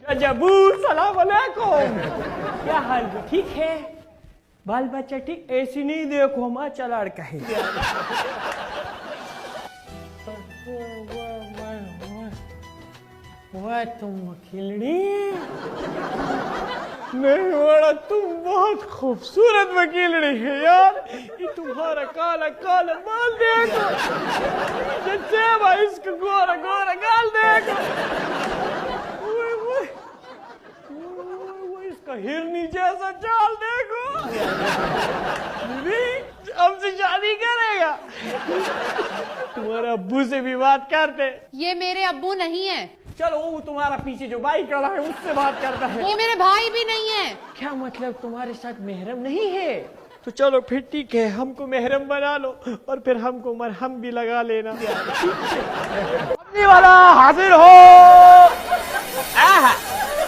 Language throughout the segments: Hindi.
जबू सलाम अलैकुम। क्या हाल है? ठीक है? बाल बच्चा ठीक? ऐसी नहीं देखो माँ चलाड़ कहे। वाह तुम वकीलनी नहीं बड़ा, तुम बहुत खूबसूरत वकीलनी है यार। ये तुम्हारा काला काला बाल देखो, इसका गोरा गोरा गाल देखो, वो इसका हिरनी जैसा चाल देखो। हमसे शादी करेगा? तुम्हारे अब्बू से भी बात करते। ये मेरे अब्बू नहीं है। चलो वो तुम्हारा पीछे जो भाई खड़ा है उससे बात करता है। वो मेरे भाई भी नहीं है। क्या मतलब तुम्हारे साथ मेहरम नहीं है? तो चलो फिर ठीक है, हमको मेहरम बना लो और फिर हमको मरहम भी लगा लेना। वाला हाजिर हो।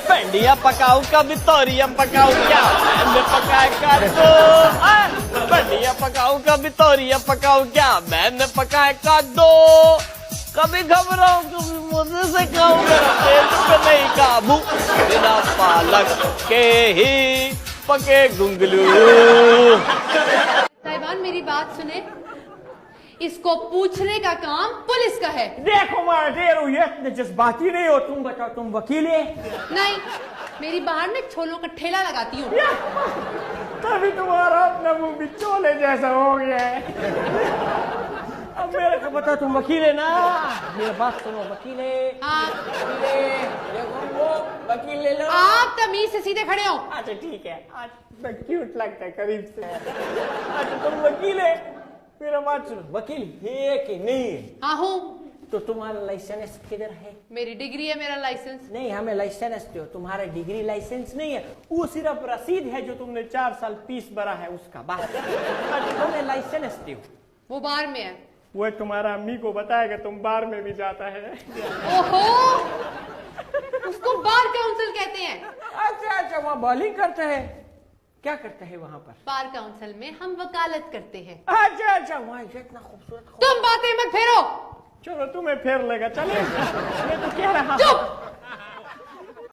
भिंडिया पकाऊ कभी तोरिया पकाऊ, क्या मैंने पकाया कर दो। भिंडिया पकाऊ कभी तोरिया पकाऊ, क्या मैंने पकाया कर दो। कभी घबराऊं कभी मुझे से खाऊं, मेरा पेट पे नहीं काबू, बिना पालक के ही पके गुंगलू। साहिबान मेरी बात सुने, इसको पूछने का काम पुलिस का है। देखो मैं देर हुई है, इतने जज्बाती नहीं हो। तुम बताओ, तुम वकील है? नहीं, मेरी बाहर में छोलों का ठेला लगाती हूँ। तभी तुम्हारा अपना मुंह भी चोले जैसा हो गया है। अब मेरे को बता, तुम वकील है ना? मेरी बात सुनो, वकील है? हाँ। देखो वो वकील ले लो। आप तमीज से सीधे खड़े हो। अच्छा ठीक है, आज तो क्यूट लगता है करीब से। अच्छा तुम वकील है? मेरा बात सुनो, वकील है कि नहीं है? हाँ हूँ। तो तुम्हारा लाइसेंस किधर है? मेरी डिग्री है, मेरा लाइसेंस नहीं, हमें लाइसेंस दो। तुम्हारा डिग्री लाइसेंस नहीं है, वो सिर्फ रसीद है जो तुमने 4 साल फीस भरा है उसका, बस। तुम्हें लाइसेंस दो। वो बाहर में है। वो तुम्हारा अम्मी को बताएगा तुम बार में भी जाता है। ओहो, उसको बार काउंसिल कहते हैं। अच्छा अच्छा, वहाँ बॉलिंग करता है? क्या करता है वहाँ पर? बार काउंसिल में हम वकालत करते हैं। अच्छा अच्छा, वहाँ इतना खूबसूरत। तुम बातें मत फेरो। चलो तुम्हें फेर लेगा, चले। मैं तो कह रहा हूँ। चुप।